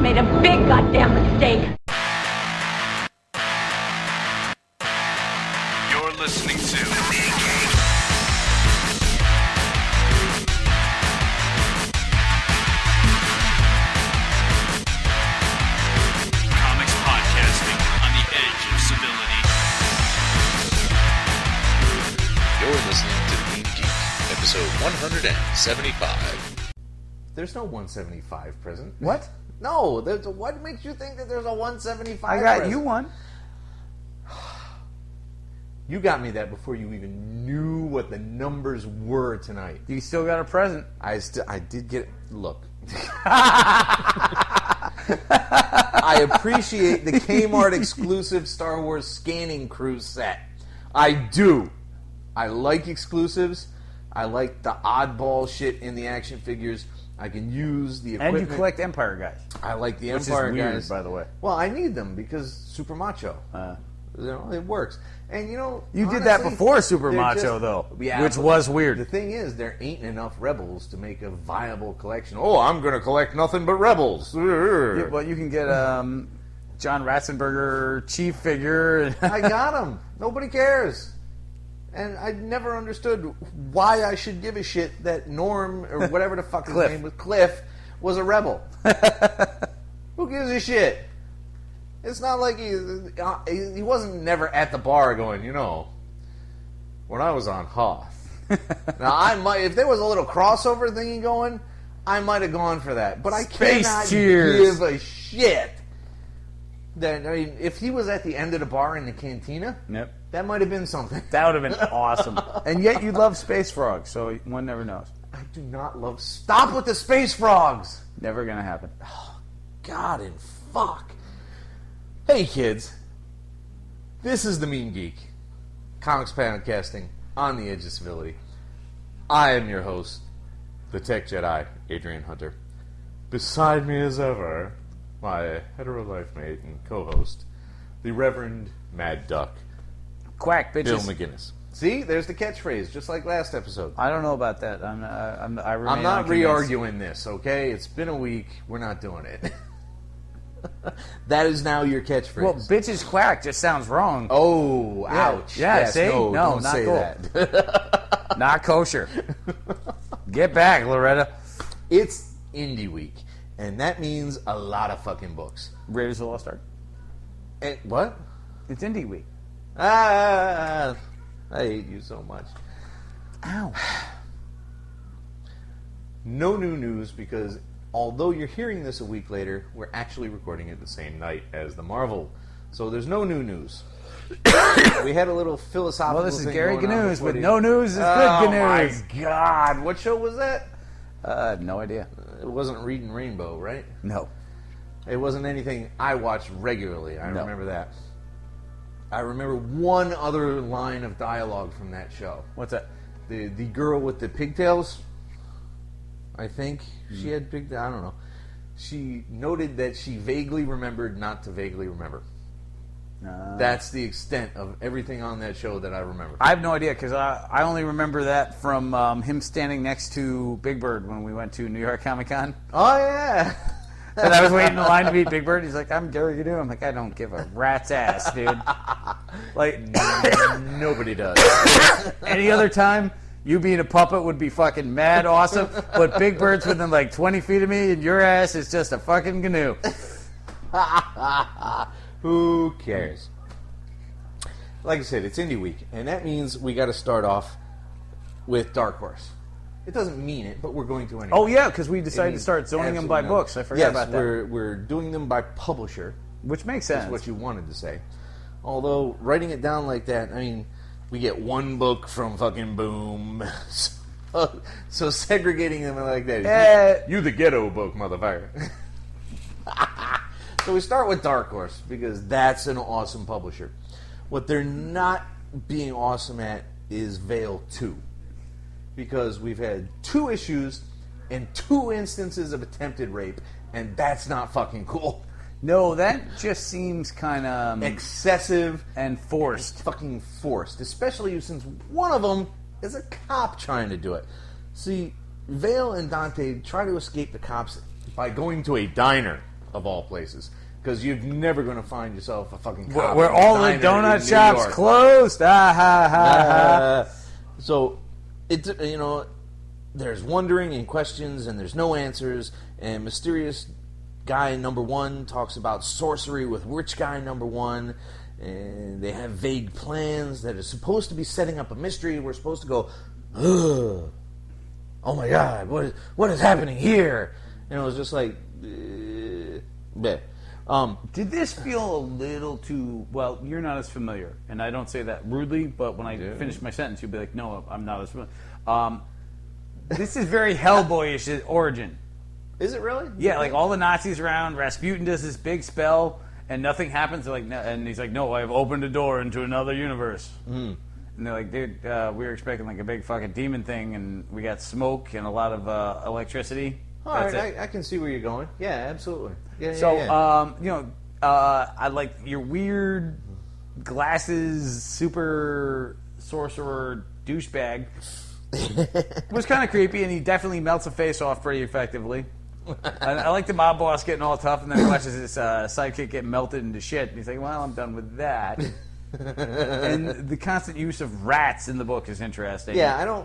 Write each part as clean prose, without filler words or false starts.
made a big goddamn mistake. You're listening to Comics Podcasting on the Edge of Civility. You're listening to Mean Geek, episode 175. There's no 175 present. What? No, what makes you think that there's a 175 I got present? you one. You got me that before you even knew what the numbers were tonight. You still got a present. I did get... Look. I appreciate the Kmart exclusive Star Wars Scanning Crew set. I do. I like exclusives. I like the oddball shit in the action figures. I can use the equipment. And you collect Empire guys. I like the Which Empire is weird, guys. by the way. Well, I need them because Super Macho. It works. And You honestly, did that before Super they're Macho, just- though, Yeah, which but was weird. The thing is, there ain't enough Rebels to make a viable collection. Oh, I'm going to collect nothing but Rebels. Yeah, well, you can get John Ratzenberger Chief figure. I got them. Nobody cares. And I never understood why I should give a shit that Norm, or whatever the fuck his name was, Cliff, was a rebel. Who gives a shit? It's not like he wasn't never at the bar going, when I was on Hoth. Now, I might, if there was a little crossover thingy going, I might have gone for that. But I cannot give a shit. That, I mean, if he was at the end of the bar in the cantina, Yep. that might have been something. That would have been awesome. And yet you love Space Frogs, so one never knows. I do not love... Stop with the space frogs! Never gonna happen. God and fuck. Hey, kids. This is the Mean Geek. Comics Podcasting on the Edge of Civility. I am your host, the Tech Jedi, Adrian Hunter. Beside me as ever, my hetero life mate and co-host, the Reverend Mad Duck, Quack, bitches. Bill McGinnis. See, there's the catchphrase, just like last episode. I don't know about that. I'm not re-arguing this, okay? It's been a week. We're not doing it. That is now your catchphrase. Well, bitches quack just sounds wrong. Oh, Yeah. ouch. Yeah, yes, see? No, No, don't not say cool. that. Not kosher. Get back, Loretta. It's Indie Week, and that means a lot of fucking books. Raiders of the Lost Ark. And what? It's Indie Week. I hate you so much. Ow. No new news because although you're hearing this a week later, we're actually recording it the same night as the Marvel. So there's no new news. We had a little philosophical Well, this is thing Gary going on Gnews before with the- no news is good Oh news. my God. What show was that? No idea. It wasn't Reading Rainbow, right? No. It wasn't anything I watched regularly. I No. remember that. I remember one other line of dialogue from that show. What's that? The girl with the pigtails, I think she had pigtails. I don't know. She noted that she vaguely remembered not to vaguely remember. That's the extent of everything on that show that I remember. I have no idea because I only remember that from him standing next to Big Bird when we went to New York Comic Con. Oh, yeah. And I was waiting in line to meet Big Bird. He's like, "I'm Gary Gnu." I'm like, "I don't give a rat's ass, dude." Like, Nobody does. any other time, you being a puppet would be fucking mad awesome. But Big Bird's within like 20 feet of me, and your ass is just a fucking Gnu. Who cares? Like I said, it's Indie Week, and that means we got to start off with Dark Horse. It doesn't mean it, but we're going to anyway. Oh yeah, because we decided to start zoning them by books. I forgot about that. We're doing them by publisher, Which makes is sense. what you wanted to say. Although, writing it down like that, I mean, we get one book from fucking Boom. So segregating them like that. You the ghetto book, motherfucker. So we start with Dark Horse, because that's an awesome publisher. What they're not being awesome at is Veil 2. Because we've had 2 issues and 2 instances of attempted rape, and that's not fucking cool. No, that just seems kind of Excessive and forced. fucking forced, especially since one of them is a cop trying to do it. See, Vale and Dante try to escape the cops by going to a diner. of all places. Because you're never going to find yourself a fucking cop Where in a all the diner in donut New shops York. closed. Ah, ha, ha, ha. So, it's, there's wondering and questions, and there's no answers, and mysterious guy number one talks about sorcery with rich guy number one, and they have vague plans that are supposed to be setting up a mystery. We're supposed to go, ugh, oh my god, what is happening here? And it was just like, bleh. Did this feel a little too... Well, you're not as familiar, and I don't say that rudely, but when I finish my sentence, you'll be like, no, I'm not as familiar. This is very Hellboyish origin. Is it really? Yeah, like all the Nazis around, Rasputin does this big spell, and nothing happens. They're like, no, and he's like, no, I've opened a door into another universe. Mm. And they're like, dude, we were expecting like a big fucking demon thing, and we got smoke and a lot of electricity. All right, I can see where you're going. Yeah, absolutely. Yeah, so, yeah. I like your weird glasses, super sorcerer douchebag. Was kind of creepy, and he definitely melts a face off pretty effectively. I like the mob boss getting all tough, and then he watches his sidekick get melted into shit, and he's like, well, I'm done with that. And the constant use of rats in the book is interesting. Yeah,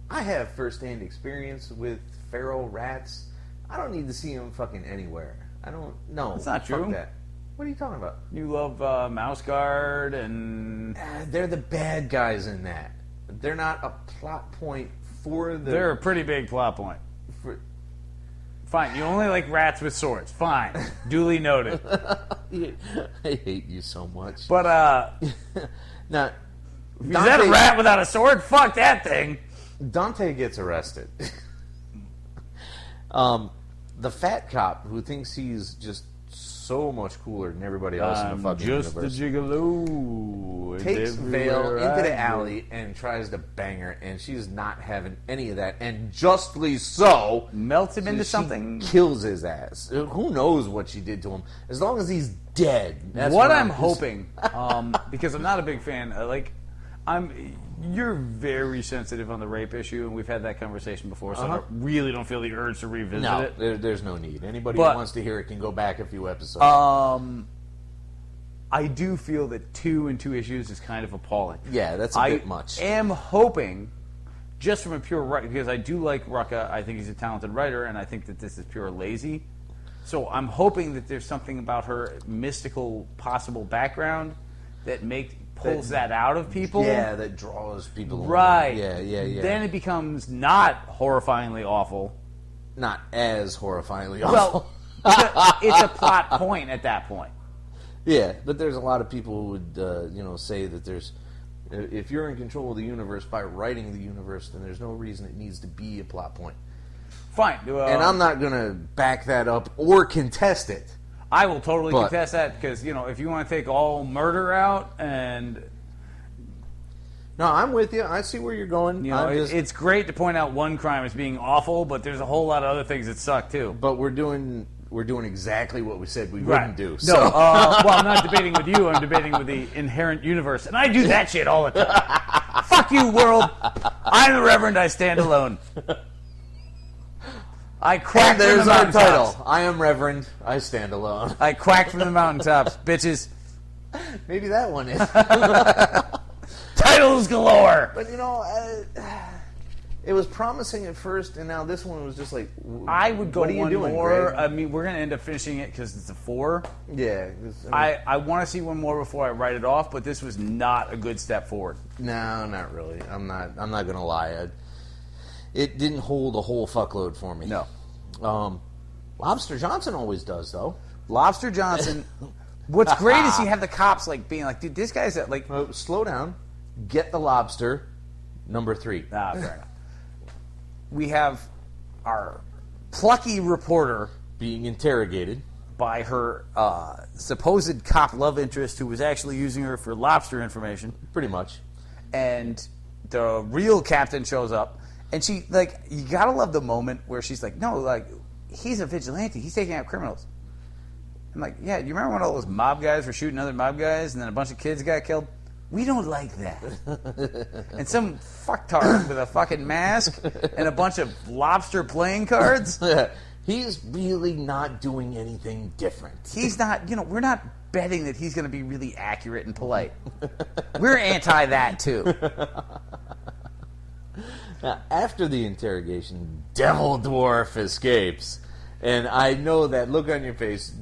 I have first-hand experience with feral rats. I don't need to see them fucking anywhere. I don't, no. That's not true. Fuck that. What are you talking about? You love Mouse Guard, and... They're the bad guys in that. They're not a plot point for the... They're a pretty big plot point. Fine, you only like rats with swords. Fine. Duly noted. I hate you so much. But, now, is that a rat without a sword? Fuck that thing. Dante gets arrested. The fat cop who thinks he's just so much cooler than everybody else in the fucking just universe. Just a gigolo. Takes Vale into the alley and tries to bang her, and she's not having any of that, and justly so. Melts him into She something. Kills his ass. Who knows what she did to him? As long as he's dead. That's what I'm hoping, because I'm not a big fan. You're very sensitive on the rape issue, and we've had that conversation before, so I really don't feel the urge to revisit it. No, there's no need. Anybody who wants to hear it can go back a few episodes. I do feel that 2 and 2 issues is kind of appalling. Yeah, that's a bit much. I am hoping, just from a pure... because I do like Rucka, I think he's a talented writer, and I think that this is pure lazy. So I'm hoping that there's something about her mystical possible background that pulls that out of people. Yeah, that draws people in. Right. Yeah. Then it becomes not horrifyingly awful. Not as horrifyingly awful. Well, it's a plot point at that point. Yeah, but there's a lot of people who would, say that there's... If you're in control of the universe by writing the universe, then there's no reason it needs to be a plot point. Fine. And I'm not going to back that up or contest it. I will totally contest that because, if you want to take all murder out and... No, I'm with you. I see where you're going. It's great to point out one crime as being awful, but there's a whole lot of other things that suck, too. But we're doing exactly what we said we wouldn't do. So. No, well, I'm not debating with you. I'm debating with the inherent universe. And I do that shit all the time. Fuck you, world. I'm the Reverend. I stand alone. I quack from the mountaintops. Title. I am Reverend. I stand alone. I quack from the mountaintops, bitches. Maybe that one is. Titles galore. But it was promising at first, and now this one was just like. I would go what are you one doing, more. Greg? I mean, we're going to end up finishing it because it's a 4. Yeah. I want to see one more before I write it off, but this was not a good step forward. No, not really. I'm not going to lie. It didn't hold a whole fuckload for me. No. Lobster Johnson always does, though. Lobster Johnson. What's great is you have the cops being like, dude, this guy's like. Slow down. Get the lobster. Number 3. Fair enough. We have our plucky reporter being interrogated by her supposed cop love interest, who was actually using her for lobster information. Pretty much. And the real captain shows up. And she, you gotta love the moment where she's like, no, he's a vigilante. He's taking out criminals. I'm like, yeah, you remember when all those mob guys were shooting other mob guys and then a bunch of kids got killed? We don't like that. And some fucktard with a fucking mask and a bunch of lobster playing cards? He's really not doing anything different. He's not, we're not betting that he's going to be really accurate and polite. We're anti that, too. Now, after the interrogation, Devil Dwarf escapes. And I know that look on your face.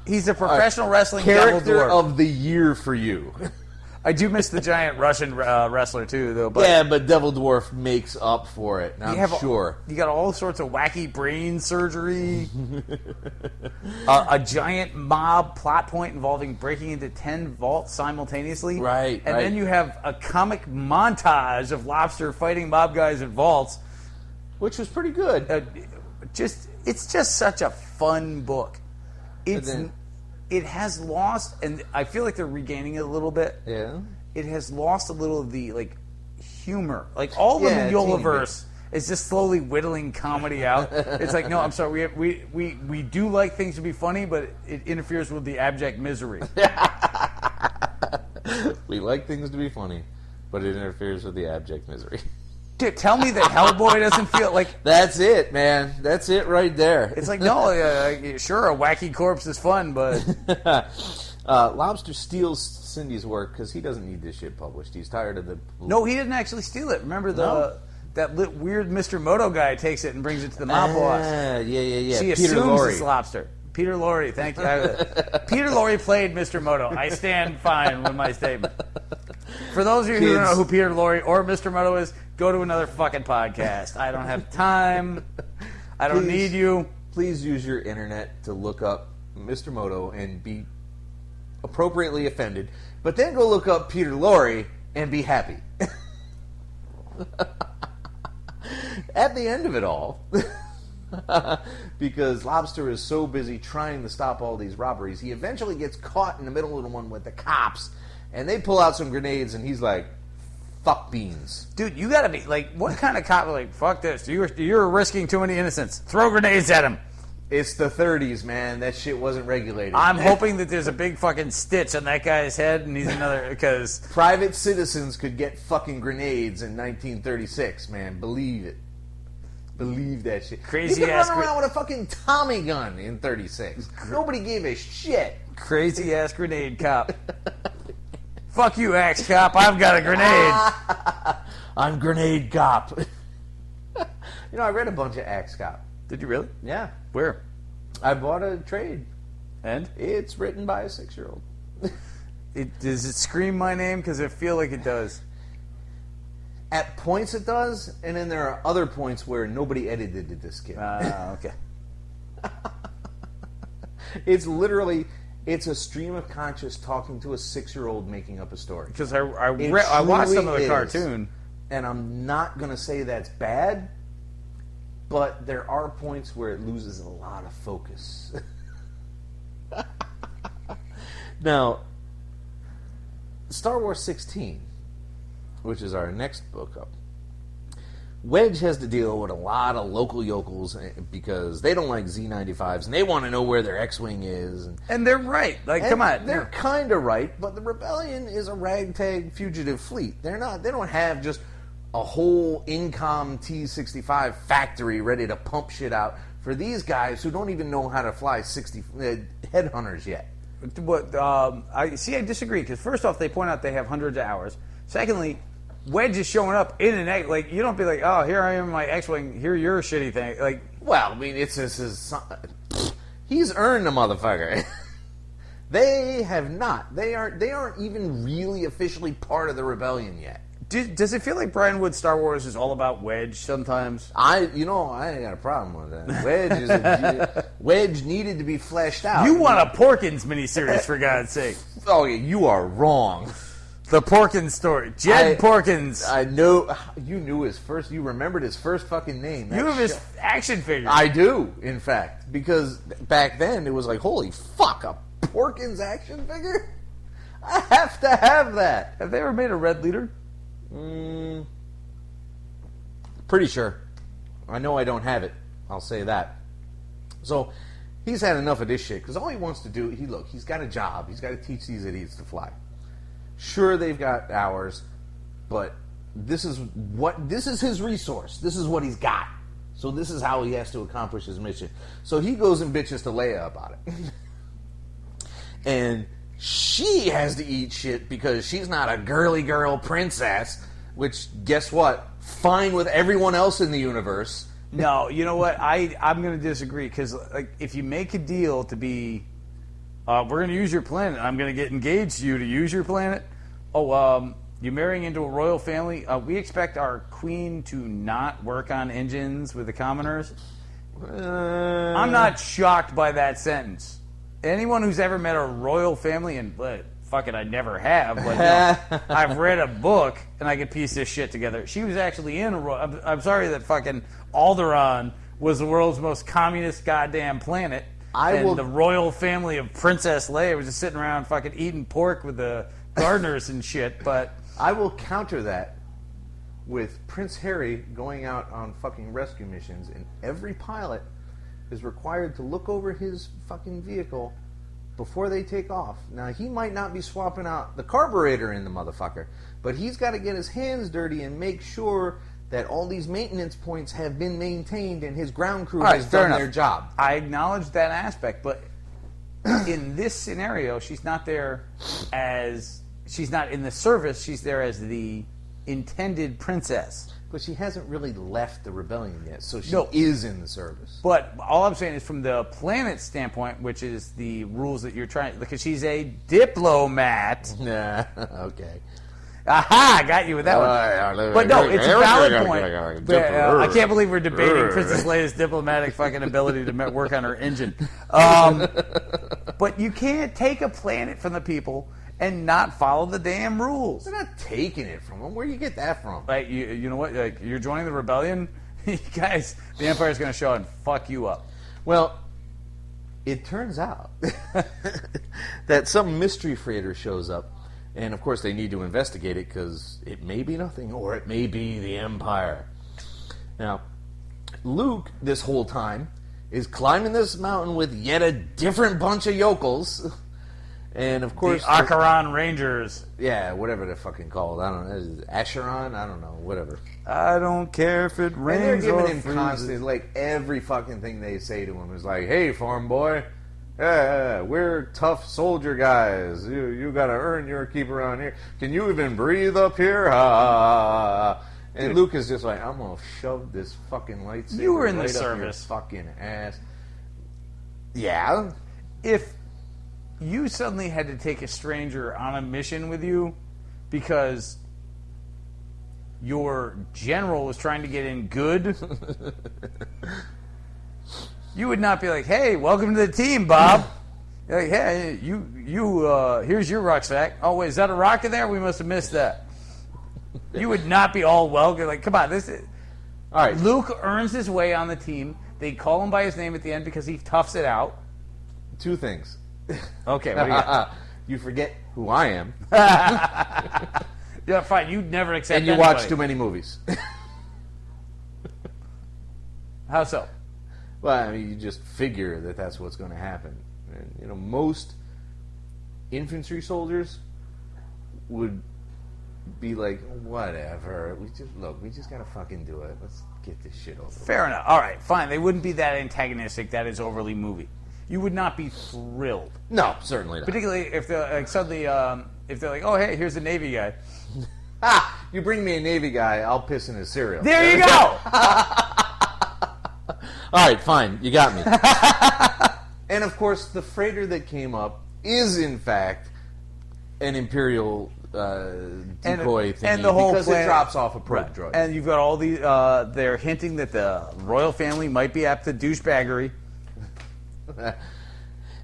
He's a professional wrestling character Devil Dwarf of the year for you. I do miss the giant Russian wrestler, too, though. But yeah, but Devil Dwarf makes up for it, I'm sure. You got all sorts of wacky brain surgery. A giant mob plot point involving breaking into 10 vaults simultaneously. Right, And then you have a comic montage of Lobster fighting mob guys in vaults. Which was pretty good. It's just such a fun book. It has lost, and I feel like they're regaining it a little bit. Yeah. It has lost a little of the humor. All the Mignolaverse is just slowly whittling comedy out. It's like, no, I'm sorry, we do like things to be funny, but it interferes with the abject misery. We like things to be funny, but it interferes with the abject misery. Dude, tell me that Hellboy doesn't feel like... That's it, man. That's it right there. It's like, no, sure, a wacky corpse is fun, but... Lobster steals Cindy's work because he doesn't need this shit published. He's tired of the... No, he didn't actually steal it. Remember that weird Mr. Moto guy takes it and brings it to the mob boss. Yeah. She assumes it's Lobster. Peter Lorre, thank you. Peter Lorre played Mr. Moto. I stand fine with my statement. For those of you who don't know who Peter Lorre or Mr. Moto is, go to another fucking podcast. I don't have time. I don't need you. Please use your internet to look up Mr. Moto and be appropriately offended, but then go look up Peter Lorre and be happy. At the end of it all, because Lobster is so busy trying to stop all these robberies, he eventually gets caught in the middle of the one with the cops, and they pull out some grenades, and he's like, fuck beans. Dude, you gotta be, what kind of cop, fuck this, you're risking too many innocents. Throw grenades at him. It's the 30s, man. That shit wasn't regulated. I'm hoping that there's a big fucking stitch on that guy's head, and he's another, because... Private citizens could get fucking grenades in 1936, man. Believe it. Believe that shit. Crazy you could ass run around with a fucking Tommy gun in 36. Nobody gave a shit. Crazy ass grenade cop. Fuck you, Axe Cop. I've got a grenade. I'm Grenade Cop. I read a bunch of Axe Cop. Did you really? Yeah. Where? I bought a trade. And? It's written by a 6-year-old. Does it scream my name? Because I feel like it does. At points it does, and then there are other points where nobody edited this kid. Okay. It's literally, it's a stream of conscious talking to a 6-year-old making up a story. Because I watched some of the cartoon. And I'm not going to say that's bad, but there are points where it loses a lot of focus. Now, Star Wars 16, which is our next book up, Wedge has to deal with a lot of local yokels because they don't like Z95s and they want to know where their X-Wing is. And they're right. Come on. They're kind of right, but the Rebellion is a ragtag fugitive fleet. They don't have just a whole Incom T-65 factory ready to pump shit out for these guys who don't even know how to fly headhunters yet. I disagree, because first off, they point out they have hundreds of hours. Secondly, Wedge is showing up in an X. You don't be like, oh, here I am in my X-Wing, here your shitty thing. Well, I mean, it's he's earned the motherfucker. They have not. They aren't even really officially part of the Rebellion yet. Does it feel like Brian Wood's Star Wars is all about Wedge sometimes? I ain't got a problem with that. Wedge needed to be fleshed out. You want a Porkins miniseries, for God's sake. Oh, yeah, you are wrong. The Porkins story. Jed Porkins. I know. You knew his first. You remembered his first fucking name. You have his action figure. I do, in fact. Because back then, it was like, holy fuck, a Porkins action figure? I have to have that. Have they ever made a Red Leader? Pretty sure. I know I don't have it. I'll say that. So, he's had enough of this shit, because all he wants to do, he's got a job. He's got to teach these idiots to fly. Sure, they've got hours, but this is his resource. This is what he's got. So this is how he has to accomplish his mission. So he goes and bitches to Leia about it. And she has to eat shit because she's not a girly girl princess, which, guess what? Fine with everyone else in the universe. No, you know what? I'm going to disagree because like, if you make a deal to be, we're going to use your planet. I'm going to get engaged to you to use your planet. Oh, you're marrying into a royal family. We expect our queen to not work on engines with the commoners. I'm not shocked by that sentence. Anyone who's ever met a royal family, and fuck it, I never have, but no, I've read a book and I could piece this shit together. She was actually in a royal. I'm sorry that fucking Alderaan was the world's most communist goddamn planet. The royal family of Princess Leia was just sitting around fucking eating pork with the gardeners and shit, but... I will counter that with Prince Harry going out on fucking rescue missions, and every pilot is required to look over his fucking vehicle before they take off. Now, he might not be swapping out the carburetor in the motherfucker, but he's got to get his hands dirty and make sure that all these maintenance points have been maintained and his ground crew has done their job. I acknowledge that aspect, but in this scenario, she's not there as... She's not in the service, she's there as the intended princess. But she hasn't really left the rebellion yet, so she is in the service. But all I'm saying is from the planet standpoint, which is the rules that you're trying... Because she's a diplomat. Nah, okay. Aha! I got you with that one. But no, it's a valid point. I can't believe we're debating Princess Leia's diplomatic fucking ability to work on her engine. But you can't take a planet from the people and not follow the damn rules. They're not taking it from them. Where do you get that from? Like, you know what? Like, you're joining the rebellion? You guys, the Empire's going to show and fuck you up. Well, it turns out that some mystery freighter shows up, and of course they need to investigate it because it may be nothing or it may be the Empire. Now, Luke, this whole time, is climbing this mountain with yet a different bunch of yokels. And of course, the Acheron Rangers. Yeah, whatever they're fucking called. I don't know. Acheron? I don't know. Whatever. I don't care if it rains. And they're giving or him constant, like every fucking thing they say to him is like, "Hey, farm boy, we're tough soldier guys. You got to earn your keep around here. Can you even breathe up here?" And Luke is just like, "I'm gonna shove this fucking lightsaber you were in right the up your service. fucking ass." Yeah. If you suddenly had to take a stranger on a mission with you because your general was trying to get in good, you would not be like, "Hey, welcome to the team, Bob." You're like, "Hey, here's your rucksack. Oh, wait, is that a rock in there? We must have missed that." You would not be all welcome. Like, come on, this is... All right. Luke earns his way on the team. They call him by his name at the end because he toughs it out. Two things. Okay, what do you got? You forget who I am. Yeah, fine. You'd never accept And you anybody. watch too many movies. How so? Well, I mean, you just figure that that's what's going to happen. And, most infantry soldiers would be like, whatever. We just got to fucking do it. Let's get this shit over. Fair enough. All right, fine. They wouldn't be that antagonistic. That is overly movie. You would not be thrilled. No, certainly not. Particularly if they're like suddenly, if they're like, "Oh, hey, here's a Navy guy." You bring me a Navy guy, I'll piss in his cereal. There you go. All right, fine. You got me. And, of course, the freighter that came up is, in fact, an Imperial decoy thing. And the whole because planet, it drops off a probe droid. And you've got all these... they're hinting that the royal family might be apt to douchebaggery.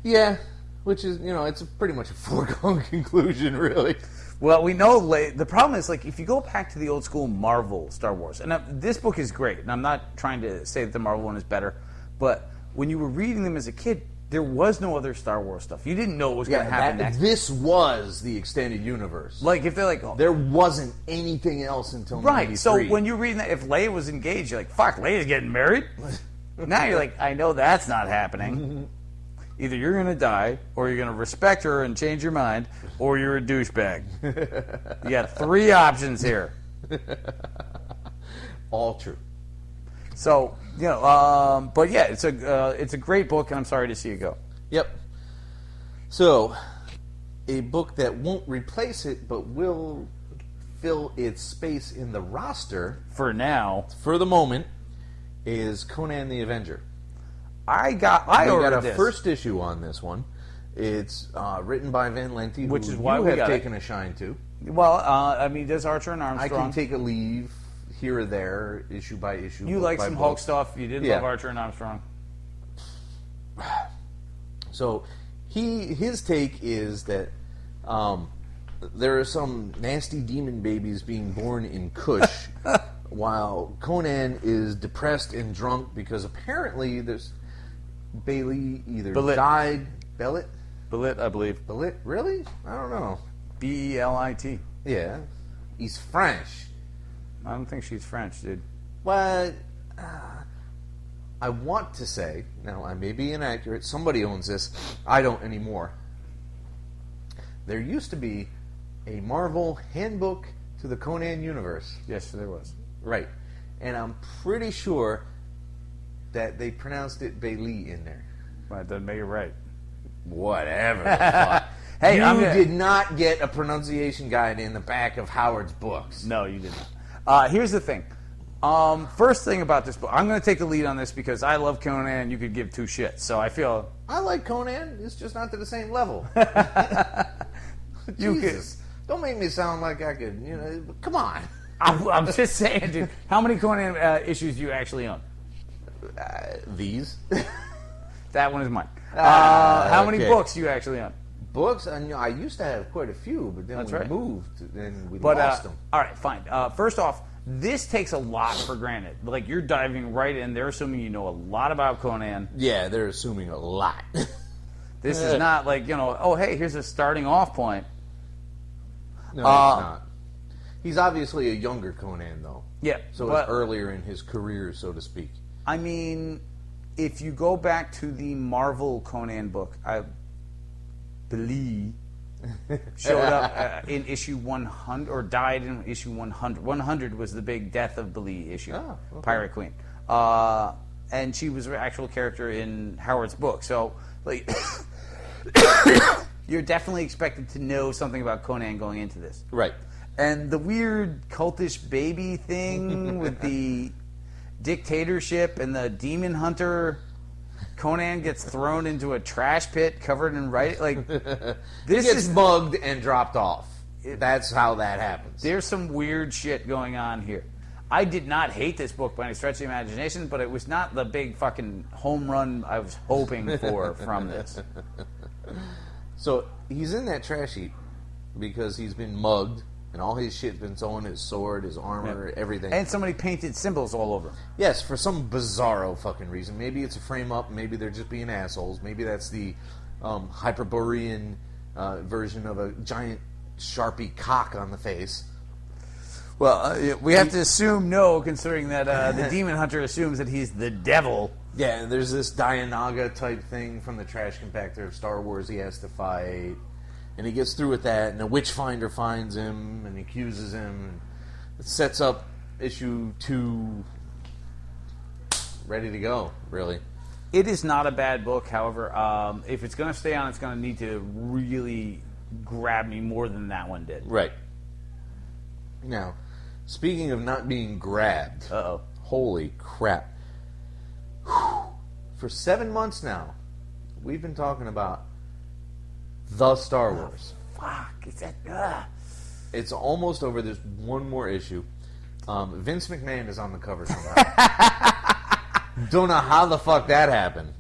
Yeah, which is, it's pretty much a foregone conclusion, really. Well, we know the problem is, like, if you go back to the old school Marvel Star Wars, and this book is great, and I'm not trying to say that the Marvel one is better, but when you were reading them as a kid, there was no other Star Wars stuff. You didn't know what was going to happen next. This was the extended universe. Like, if they're like... There wasn't anything else until 93. Right, so when you're reading that, if Leia was engaged, you're like, fuck, Leia's getting married? Now you're like, I know that's not happening. Either you're going to die, or you're going to respect her and change your mind, or you're a douchebag. You got three options here. All true. So, but yeah, it's a great book, and I'm sorry to see it go. Yep. So, a book that won't replace it, but will fill its space in the roster For now, for the moment, is Conan the Avenger. I We got ordered a this. first issue on this one. It's written by Van Lente, Which who is why you we have got it. taken a shine to. Well, there's Archer and I Armstrong. can take a leave here or there, issue by issue. You book like by some book. Hulk stuff. You did Yeah. love Archer and Armstrong. So his take is that there are some nasty demon babies being born in Kush, while Conan is depressed and drunk because apparently there's Bailey either Belit. died. Belit? Belit, I believe. Belit? Really? I don't know. Belit. Yeah, he's French. I don't think she's French, dude. But I want to say, now I may be inaccurate, somebody owns this, I don't anymore. There used to be a Marvel handbook to the Conan universe. Yes, there was. Right. And I'm pretty sure that they pronounced it Bailey in there. Well, that doesn't make it right. Whatever the fuck. Hey, you did not get a pronunciation guide in the back of Howard's books. No, you did not. Here's the thing. First thing about this book, I'm going to take the lead on this because I love Conan and you could give two shits. So I feel... I like Conan, it's just not to the same level. You Jesus. Don't make me sound like I could, come on. I'm just saying, dude. How many Conan issues do you actually own? These? That one is mine. How many okay. books do you actually own? Books? I used to have quite a few, but then That's we right. moved and we But lost them. all right, fine. First off, this takes a lot for granted. Like, you're diving right in. They're assuming you know a lot about Conan. Yeah, they're assuming a lot. This is not like, oh, hey, here's a starting off point. No, it's not. He's obviously a younger Conan, though. Yeah. So but, it's earlier in his career, so to speak. I mean, if you go back to the Marvel Conan book, I believe showed up in issue 100, or died in issue 100. 100 was the big Death of Beli issue, Oh, okay. Pirate Queen. And she was an actual character in Howard's book. So, like, you're definitely expected to know something about Conan going into this. Right. And the weird cultish baby thing with the dictatorship and the demon hunter, Conan gets thrown into a trash pit covered in writing. Like, He this gets is mugged and dropped off. That's how that happens. there's some weird shit going on here. I did not hate this book by any stretch of the imagination, but it was not the big fucking home run I was hoping for from this. So he's in that trash heap because he's been mugged and all his shit's been stolen, his sword, his armor, everything. And somebody painted symbols all over him. Yes, for some bizarro fucking reason. Maybe it's a frame up, maybe they're just being assholes. Maybe that's the Hyperborean version of a giant Sharpie cock on the face. Well, we have to assume no, considering that the demon hunter assumes that he's the devil. Yeah, and there's this Dianaga type thing from the trash compactor of Star Wars he has to fight. And he gets through with that, and a witchfinder finds him and accuses him. And it sets up issue 2 ready to go, really. It is not a bad book, however. If it's going to stay on, it's going to need to really grab me more than that one did. Right. Now, speaking of not being grabbed, Uh-oh. holy crap. For 7 months now, we've been talking about the Star Wars. Fuck. Is that... It's almost over. There's one more issue. Vince McMahon is on the cover somehow. Don't know how the fuck that happened.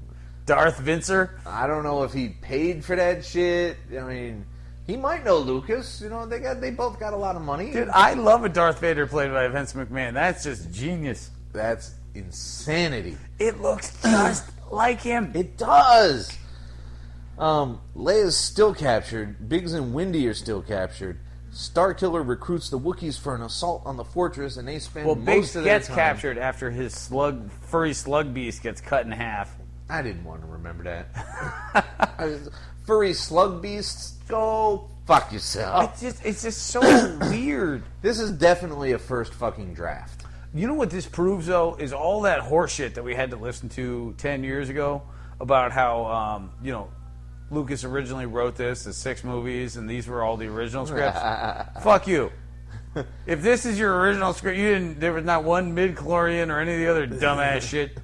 Darth Vincer? I don't know if he paid for that shit. I mean, he might know Lucas. They both got a lot of money. Dude, I love a Darth Vader played by Vince McMahon. That's just genius. That's insanity. It looks just like him. It does. Leia's still captured. Biggs and Windy are still captured. Starkiller recruits the Wookiees for an assault on the fortress, and they spend Well, most Biggs of their gets time... captured after his furry slug beast gets cut in half. I didn't want to remember that. Furry slug beasts, go fuck yourself. It's just so weird. This is definitely a first fucking draft. You know what this proves, though, is all that horseshit that we had to listen to 10 years ago about how, Lucas originally wrote this as 6 movies, and these were all the original scripts. Fuck you. If this is your original script, there was not one mid-chlorian or any of the other dumbass shit.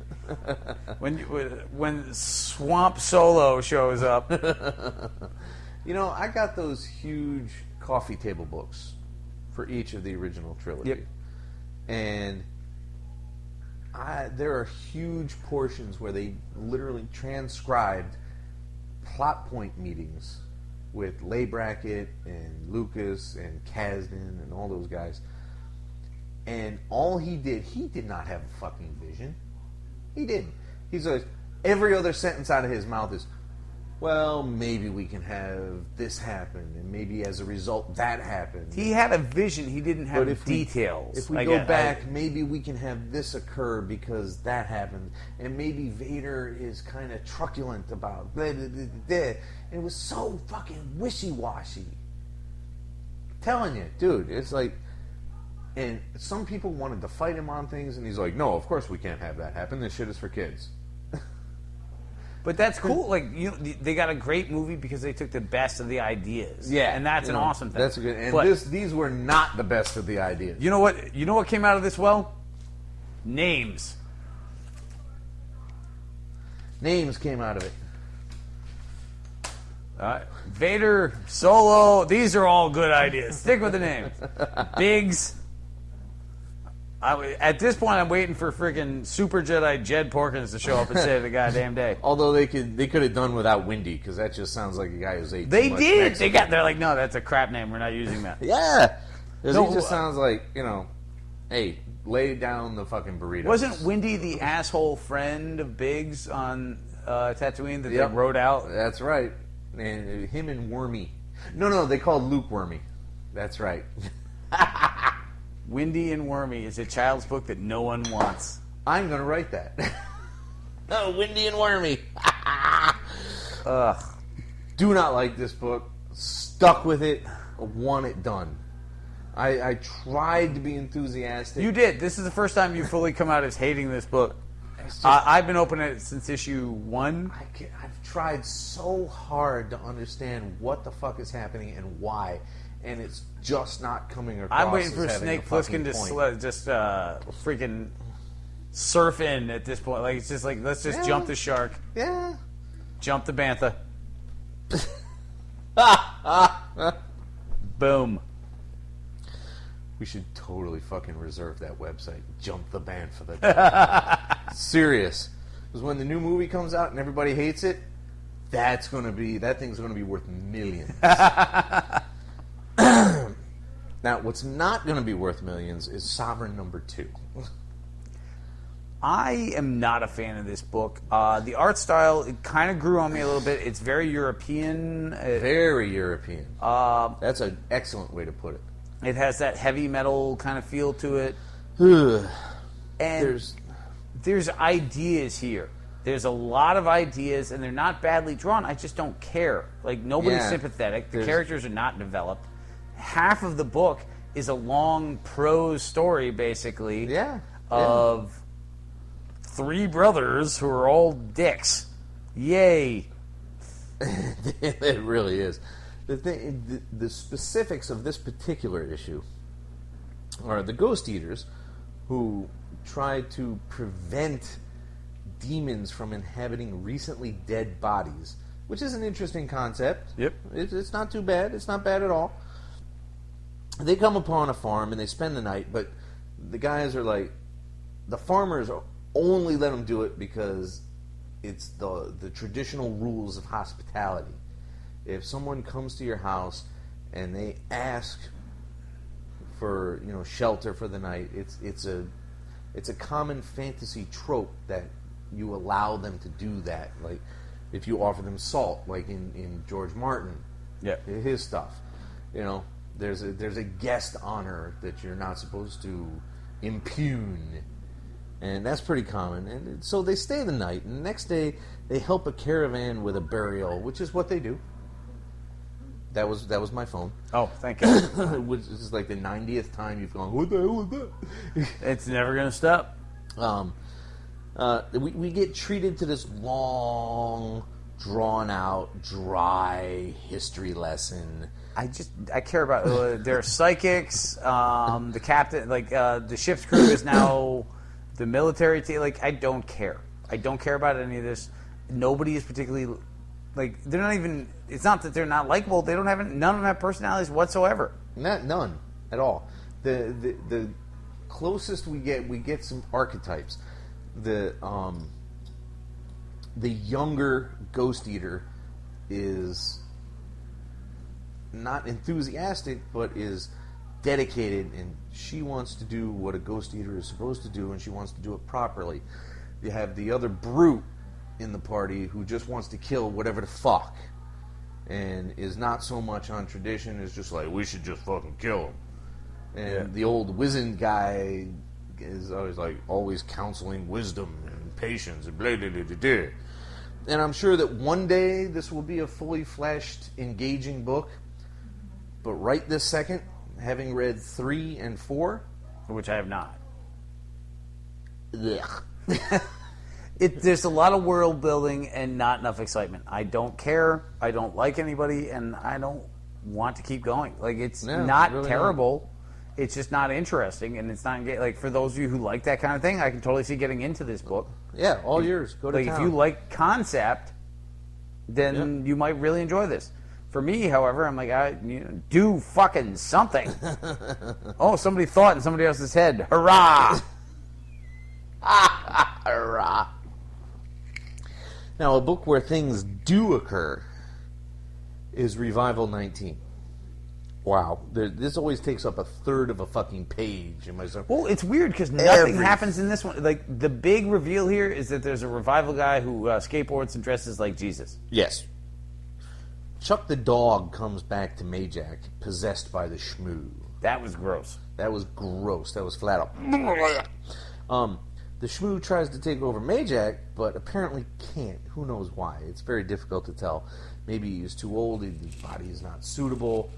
When Swamp Solo shows up. I got those huge coffee table books for each of the original trilogy. Yep. And there are huge portions where they literally transcribed plot point meetings with Leigh Brackett and Lucas and Kasdan and all those guys. And all he did not have a fucking vision. He didn't. He's like, every other sentence out of his mouth is, well, maybe we can have this happen, and maybe as a result that happened. He had a vision. He didn't have details. If we go back, maybe we can have this occur because that happened, and maybe Vader is kind of truculent about blah, blah, blah, blah. And it was so fucking wishy-washy. Telling you, dude, it's like, and some people wanted to fight him on things, and he's like, no, of course we can't have that happen. This shit is for kids. But that's cool. Like, they got a great movie because they took the best of the ideas. Yeah, and that's an awesome thing. That's good. And these were not the best of the ideas. You know what? You know what came out of this well? Names. Names came out of it. Vader, Solo. These are all good ideas. Stick with the names. Biggs. At this point, I'm waiting for freaking Super Jedi Jed Porkins to show up and save the goddamn day. Although they could have done without Windy, because that just sounds like a guy who's ate They too much did. Mexican. They're like, no, that's a crap name. We're not using that. Yeah. No, he just sounds like, hey, lay down the fucking burrito. Wasn't Windy the asshole friend of Biggs on Tatooine that they wrote out? That's right. And him and Wormy. No, they called Luke Wormy. That's right. Windy and Wormy is a child's book that no one wants. I'm going to write that. Oh, Windy and Wormy. Ugh. Do not like this book. Stuck with it. Want it done. I tried to be enthusiastic. You did. This is the first time you fully come out as hating this book. I've been opening it since issue 1. I've tried so hard to understand what the fuck is happening and why, and it's just not coming across. I'm waiting for as Snake having a Plissken to fucking just freaking surf in at this point. Like, it's just like, let's just jump the shark. Yeah. Jump the bantha. Boom. We should totally fucking reserve that website. Jump the band for the serious. Because when the new movie comes out and everybody hates it, that thing's gonna be worth millions. Now, what's not gonna be worth millions is Sovereign number 2. I am not a fan of this book. The art style, it kind of grew on me a little bit. It's very European. Very European. That's an excellent way to put it. It has that heavy metal kind of feel to it. And there's ideas here. There's a lot of ideas, and they're not badly drawn. I just don't care. Like, nobody's sympathetic. The characters are not developed. Half of the book is a long prose story, basically, of 3 brothers who are all dicks. Yay. It really is. The specifics of this particular issue are the Ghost Eaters, who try to prevent demons from inhabiting recently dead bodies, which is an interesting concept. Yep. It's not too bad. It's not bad at all. They come upon a farm and they spend the night, but the guys are like, the farmers only let them do it because it's the traditional rules of hospitality. If someone comes to your house and they ask for shelter for the night, it's a common fantasy trope that you allow them to do that. Like if you offer them salt, like in George Martin, his stuff. There's a guest honor that you're not supposed to impugn, and that's pretty common. And so they stay the night, and the next day they help a caravan with a burial, which is what they do. That was my phone. Oh, thank you. Which is like the 90th time you've gone, what the hell is that? It's never going to stop. We get treated to this long, drawn-out, dry history lesson. I care about there are psychics. The captain, the ship's crew is now the military team. Like, I don't care. I don't care about any of this. Nobody is particularly they're not even. It's not that they're not likable. They don't have none of them have personalities whatsoever. None at all. The closest we get some archetypes. The younger Ghost Eater is not enthusiastic, but is dedicated, and she wants to do what a Ghost Eater is supposed to do, and she wants to do it properly. You have the other brute in the party who just wants to kill whatever the fuck, and is not so much on tradition, is just like, we should just fucking kill him. And the old wizened guy is always counseling wisdom and patience and blah, blah, blah, blah, blah. And I'm sure that one day this will be a fully fleshed, engaging book. But right this second, having read 3 and 4, Which I have not. ugh. There's a lot of world building and not enough excitement. I don't care. I don't like anybody, and I don't want to keep going. Like, it's not really terrible. It's just not interesting, and it's not for those of you who like that kind of thing. I can totally see getting into this book. Yeah, all yours. Go to town. If you like concept, then you might really enjoy this. For me, however, I'm like, do fucking something. Oh, somebody thought in somebody else's head. Hurrah! Hurrah! Now, a book where things do occur is Revival 19. Wow. This always takes up a third of a fucking page. Well, it's weird because nothing happens in this one. Like, the big reveal here is that there's a revival guy who skateboards and dresses like Jesus. Yes. Chuck the dog comes back to Majak, possessed by the shmoo. That was gross. That was gross. That was flat out. The shmoo tries to take over Majak, but apparently can't. Who knows why? It's very difficult to tell. Maybe he's too old, his body is not suitable.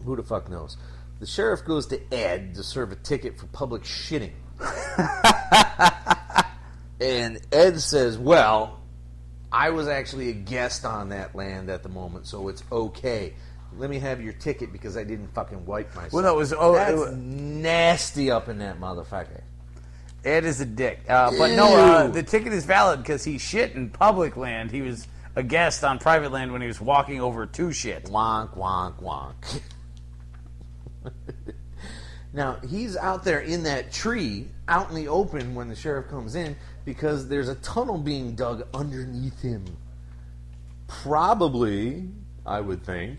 Who the fuck knows? The sheriff goes to Ed to serve a ticket for public shitting. And Ed says, well, I was actually a guest on that land at the moment, so it's okay. Let me have your ticket because I didn't fucking wipe myself. Well, That's nasty up in that motherfucker. Ed is a dick. But no, the ticket is valid because he shit in public land. He was a guest on private land when he was walking over to shit. Wonk, wonk, wonk. Now, he's out there in that tree, out in the open when the sheriff comes in, because there's a tunnel being dug underneath him. Probably, I would think,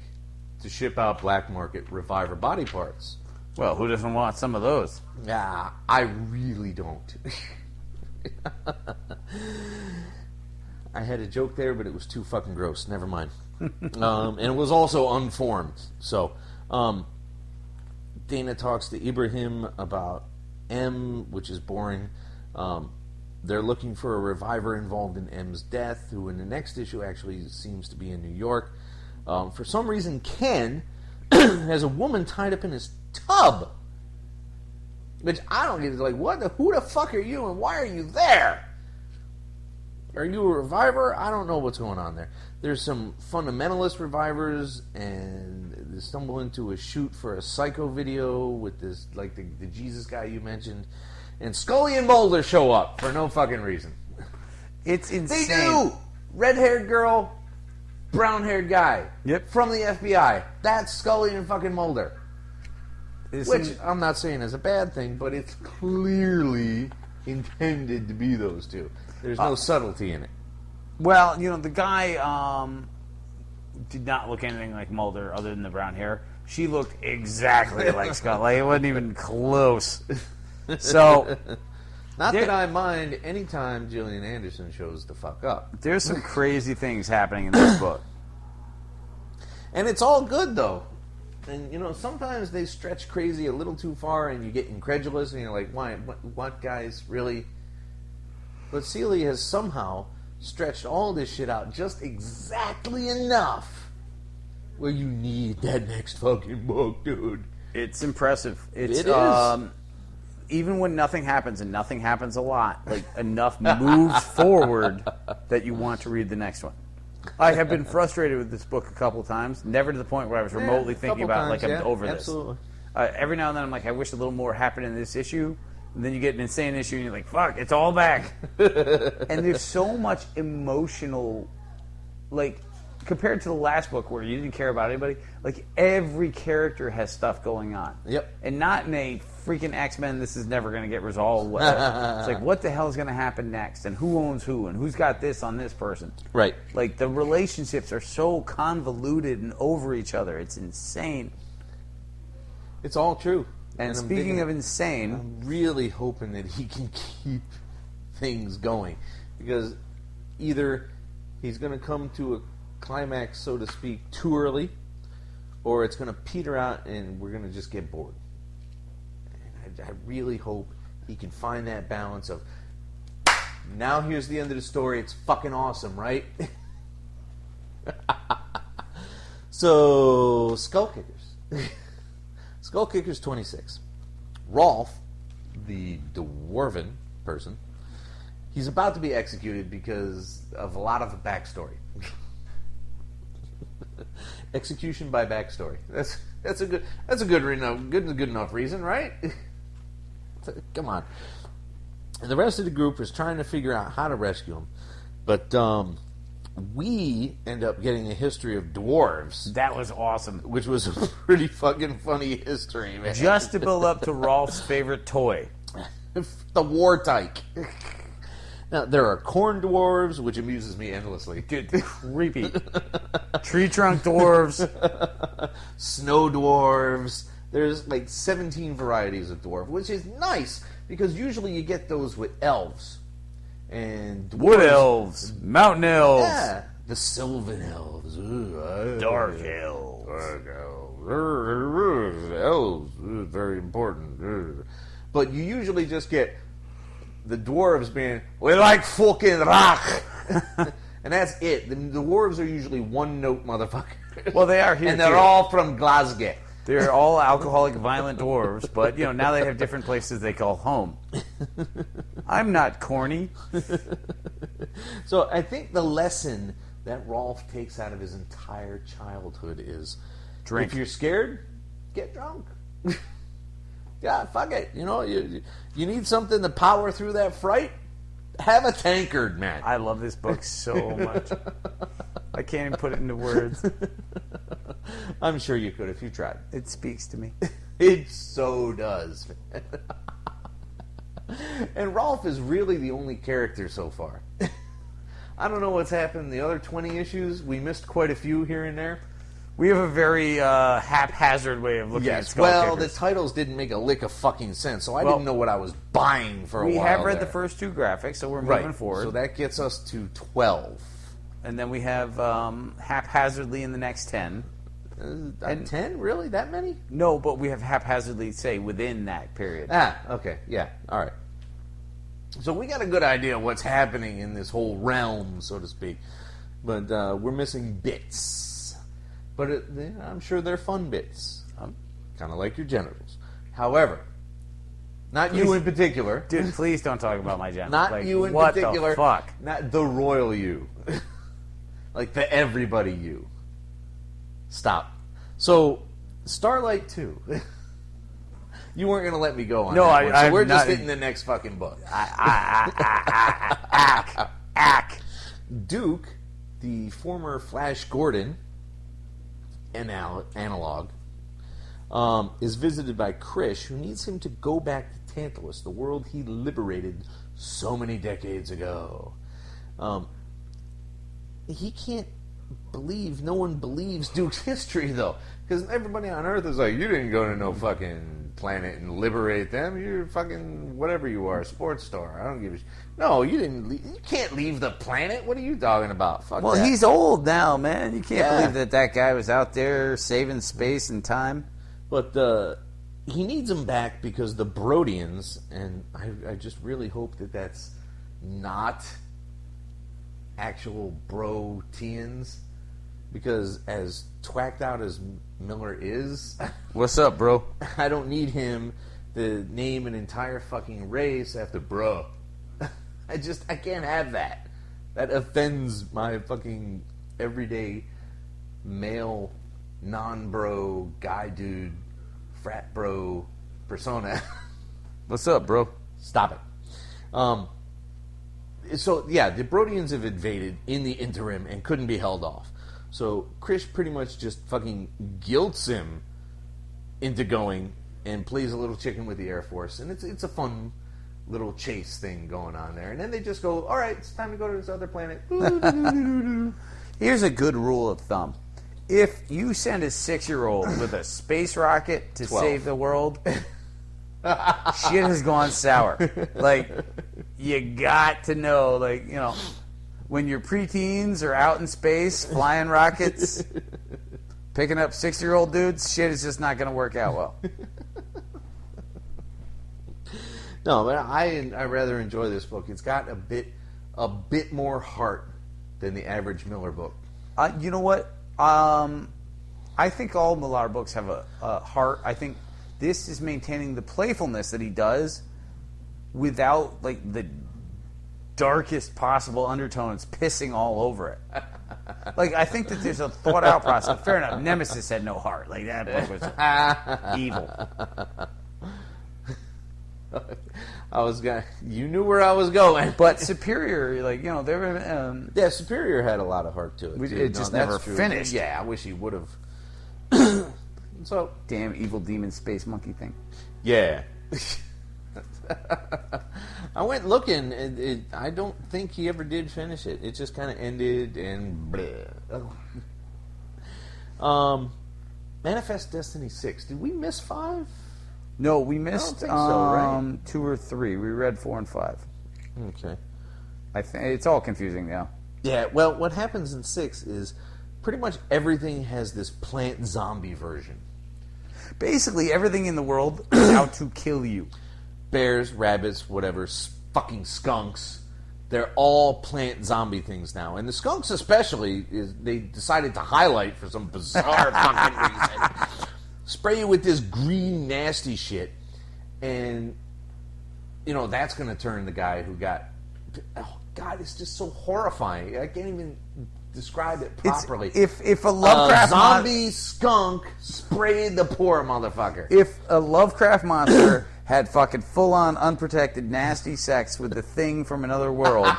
to ship out black market reviver body parts. Well, who doesn't want some of those? Yeah, I really don't. I had a joke there, but it was too fucking gross. Never mind. And it was also unformed. So, Dana talks to Ibrahim about M, which is boring. They're looking for a reviver involved in M's death, who in the next issue actually seems to be in New York. For some reason, Ken has a woman tied up in his tub. Which I don't get. It's like, who the fuck are you and why are you there? Are you a reviver? I don't know what's going on there. There's some fundamentalist revivers, and they stumble into a shoot for a Psycho video with this, like the Jesus guy you mentioned. And Scully and Mulder show up for no fucking reason. It's insane. They do! Red-haired girl, brown-haired guy. Yep. From the FBI. That's Scully and fucking Mulder. Which I'm not saying is a bad thing, but it's clearly intended to be those two. There's no subtlety in it. Well, the guy did not look anything like Mulder other than the brown hair. She looked exactly like Scott. Like, it wasn't even close. So, not that I mind any time Gillian Anderson shows the fuck up. There's some crazy things happening in this book. And it's all good, though. And, sometimes they stretch crazy a little too far and you get incredulous and you're like, why? What guys? Really? But Seeley has somehow stretched all this shit out just exactly enough Well, you need that next fucking book, dude. It's impressive. It is. Even when nothing happens, and nothing happens a lot, like enough moves forward that you want to read the next one. I have been frustrated with this book a couple times, never to the point where I was remotely thinking about times, I'm over absolutely. this. Every now and then I'm like, I wish a little more happened in this issue. And then you get an insane issue and you're like, fuck, it's all back. And there's so much emotional, like, compared to the last book where you didn't care about anybody, like, every character has stuff going on. Yep. And not in a freaking X-Men, this is never going to get resolved. It's like, what the hell is going to happen next? And who owns who? And who's got this on this person? Right. Like, the relationships are so convoluted and over each other. It's insane. It's all true. And speaking of insane, I'm really hoping that he can keep things going, because either he's going to come to a climax, so to speak, too early, or it's going to peter out and we're going to just get bored. And I really hope he can find that balance of, now here's the end of the story, it's fucking awesome, right? So, Skullkickers. Skullkickers 26. Rolf, the dwarven person, he's about to be executed because of a lot of backstory. Execution by backstory. That's a good enough reason, right? Come on. And the rest of the group is trying to figure out how to rescue him, but we end up getting a history of dwarves. that was awesome. Which was a pretty fucking funny history, man. Just to build up to Rolf's favorite toy. The war tyke. Now, there are corn dwarves, which amuses me endlessly. Dude, creepy. Tree trunk dwarves. Snow dwarves. There's like 17 varieties of dwarf, which is nice, because usually you get those with elves. And dwarves, Wood elves. Mountain elves. yeah, the Sylvan elves. Dark elves. Elves, very important. But you usually just get the dwarves being, we like fucking rock. And that's it. The dwarves are usually one-note motherfuckers. Well, they are here, and they're too. all from Glasgow. They're all alcoholic, violent dwarves, but, now they have different places they call home. I'm not corny. So I think the lesson that Rolf takes out of his entire childhood is, Drink. if you're scared, get drunk. Yeah, fuck it. You need something to power through that fright? Have a tankard, man. I love this book so much. I can't even put it into words. I'm sure you could if you tried. It speaks to me. It so does. And Rolf is really the only character so far. I don't know what's happened in the other 20 issues. We missed quite a few here and there. We have a very haphazard way of looking at Skullkickers. Well, the titles didn't make a lick of fucking sense, so I didn't know what I was buying for a while. We have read there. the first two graphics, so we're moving forward. So that gets us to 12. And then we have haphazardly in the next 10. 10? Really? That many? No, but we have haphazardly, say, within that period. Okay. Yeah. All right. So we got a good idea of what's happening in this whole realm, so to speak. But we're missing bits. But I'm sure they're fun bits. Kind of like your genitals. However, not you in particular. Dude, please don't talk about my genitals. Not like, you in what particular. The fuck? Not the royal you. Like the everybody you. Stop. So, Starlight 2. You weren't going to let me go on that one, so we're just hitting the next fucking book. Duke, the former Flash Gordon analog, is visited by Krish, who needs him to go back to Tantalus, the world he liberated so many decades ago. He can't believe, no one believes Duke's history, though, because everybody on Earth is like, you didn't go to no fucking planet and liberate them. You're fucking whatever you are, a sports star. I don't give a shit. No, you didn't. You can't leave the planet. What are you talking about? Fuck well, that. he's old now, man. You can't believe that guy was out there saving space and time. But he needs him back because the Brodians, and I just really hope that that's not actual Brotians, because as twacked out as Miller is, What's up, bro? I don't need him to name an entire fucking race after bro. I can't have that. That offends my fucking everyday male, non-bro, guy dude, frat bro persona. What's up, bro? Stop it. So, yeah, the Brodians have invaded in the interim and couldn't be held off. So, Chris pretty much just fucking guilts him into going and plays a little chicken with the Air Force. And it's a fun little chase thing going on there. And then they just go, all right, it's time to go to this other planet. Here's a good rule of thumb. If you send a 6-year-old with a space rocket to 12. save the world, shit has gone sour. Like, you got to know, like, you know, when your preteens are out in space flying rockets, picking up 6-year-old dudes, shit is just not going to work out well. No, but I rather enjoy this book. It's got a bit more heart than the average Miller book. You know what? I think all Millar books have a heart. I think this is maintaining the playfulness that he does without, like, the darkest possible undertones pissing all over it. Like, I think that there's a thought-out process. Fair enough. Nemesis had no heart. Like, that book was evil. You knew where I was going. But Superior, like, you know, they were... yeah, Superior had a lot of heart to it. It just never finished. Yeah, I wish he would have. So, damn evil demon space monkey thing. yeah. I went looking. I don't think he ever did finish it. It just kind of ended and bleh. Manifest Destiny 6. Did we miss 5? No, we missed think so, right? 2 or 3. We read 4 and 5. Okay. I think it's all confusing now. Yeah, well, what happens in 6 is pretty much everything has this plant zombie version. Basically, everything in the world is out to kill you. Bears, rabbits, whatever, fucking skunks. They're all plant zombie things now. And the skunks especially, they decided to highlight for some bizarre fucking reason. Spray you with this green nasty shit. And, you know, that's going to turn the guy who got... Oh, God, it's just so horrifying. I can't even describe it properly. If a Lovecraft zombie skunk sprayed the poor motherfucker. If a Lovecraft monster had fucking full-on unprotected nasty sex with the thing from another world,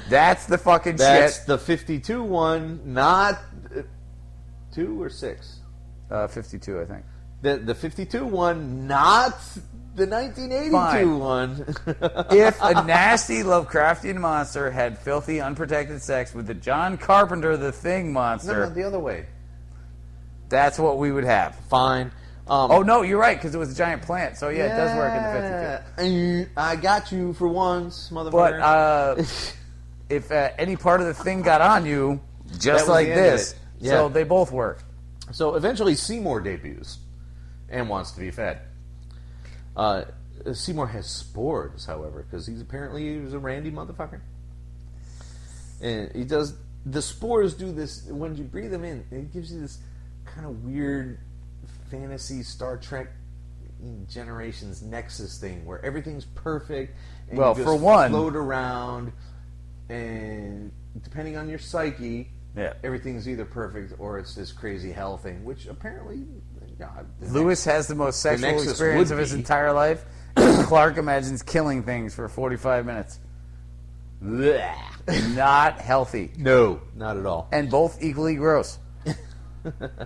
that's the fucking That's shit. the 52 one, not 2 or 6. 52, I think. The 52 one, not the 1982 Fine. one. If a nasty Lovecraftian monster had filthy, unprotected sex with the John Carpenter the Thing monster, No, the other way. that's what we would have. Fine. Oh, no, you're right, because it was a giant plant. So, yeah, it does work in the 52. I got you for once, motherfucker. But if any part of the thing got on you, just was like the end of this, it. Yeah. so they both work. So eventually Seymour debuts and wants to be fed. Seymour has spores, however, because he was a randy motherfucker. And he does... The spores do this... When you breathe them in, it gives you this kind of weird fantasy Star Trek Generations Nexus thing where everything's perfect and Well, you just for one... float around and depending on your psyche... Yeah. Everything's either perfect or it's this crazy hell thing, which apparently... Lewis has the most sexual Nexus experience would of his be. entire life. And Clark imagines killing things for 45 minutes. Not healthy. No, not at all. And both equally gross.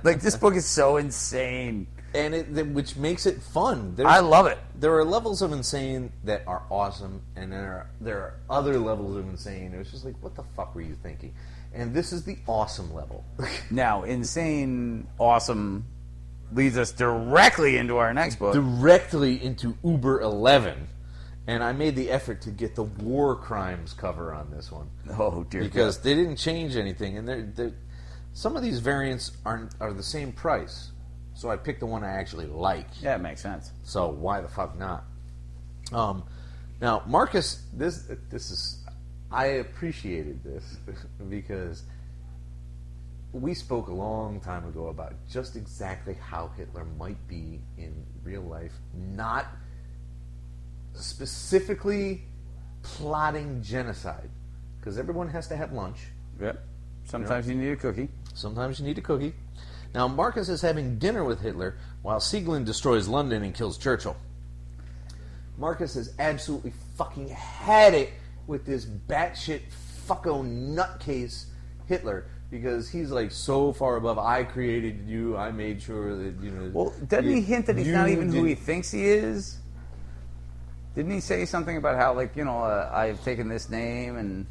Like, this book is so insane. And which makes it fun. I love it. There are levels of insane that are awesome, and there are other levels of insane. It was just like, what the fuck were you thinking? And this is the awesome level. Now, insane, awesome leads us directly into our next book. Directly into Uber 11. And I made the effort to get the war crimes cover on this one. Oh, dear Because God. they didn't change anything. And some of these variants are the same price. So I picked the one I actually like. Yeah, it makes sense. So why the fuck not? Now, Marcus, this is... I appreciated this because we spoke a long time ago about just exactly how Hitler might be in real life, not specifically plotting genocide, because everyone has to have lunch. Yep. Sometimes you need a cookie. Sometimes you need a cookie. Now, Marcus is having dinner with Hitler while Sieglinde destroys London and kills Churchill. Marcus has absolutely fucking had it with this batshit fucko nutcase Hitler, because he's like so far above. I created you. I made sure that, you know. Well, doesn't he hint that he's not even who he thinks he is? Didn't he say something about how, like, you know, I've taken this name and...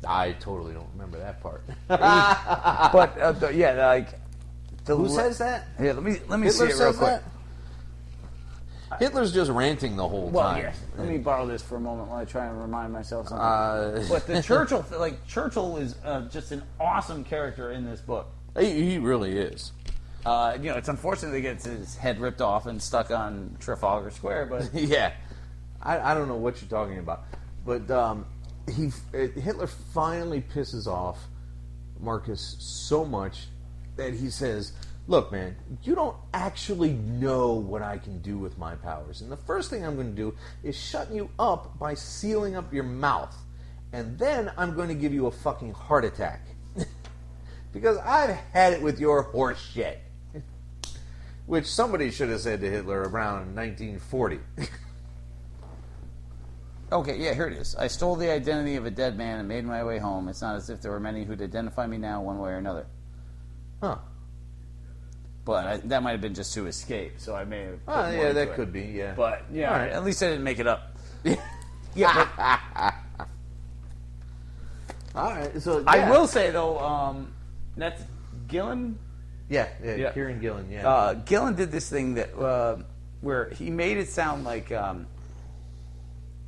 I totally don't remember that part. But yeah, like... Who says that? Yeah, let me Hitler see it real quick. That? Hitler's just ranting the whole Well, time. yeah. Let me borrow this for a moment while I try and remind myself something. But the Churchill, Churchill is just an awesome character in this book. He really is. You know, it's unfortunate that he gets his head ripped off and stuck on Trafalgar Square, but... Yeah. I don't know what you're talking about. But Hitler finally pisses off Marcus so much that he says, look, man, you don't actually know what I can do with my powers. And the first thing I'm going to do is shut you up by sealing up your mouth. And then I'm going to give you a fucking heart attack. Because I've had it with your horse shit. Which somebody should have said to Hitler around 1940. Okay, yeah, here it is. I stole the identity of a dead man and made my way home. It's not as if there were many who'd identify me now one way or another. Huh. But that might have been just to escape, so I may have... Oh, yeah, that could be, yeah. But, yeah, right. At least I didn't make it up. Yeah, but all right, so... Yeah. I will say, though, that's Gillen... Yeah, Yeah. Kieran Gillen, yeah. Gillen did this thing that where he made it sound like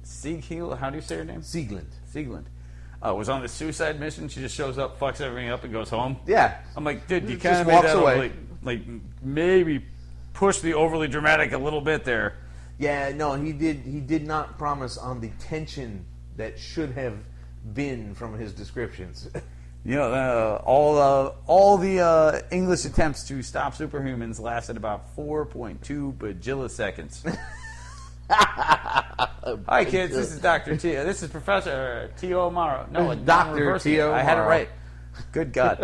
Sieglinde, how do you say her name? Sieglinde. Was on the suicide mission. She just shows up, fucks everything up, and goes home. Yeah. I'm like, dude, you Just kind of made walks that away. like maybe push the overly dramatic a little bit there. Yeah, no, he did not promise on the tension that should have been from his descriptions. You know, all the English attempts to stop superhumans lasted about 4.2 bajilliseconds. Hi, kids. This is Dr. T. This is Professor T.O. Morrow. No, Dr. T.O. I had it Morrow. right. Good God.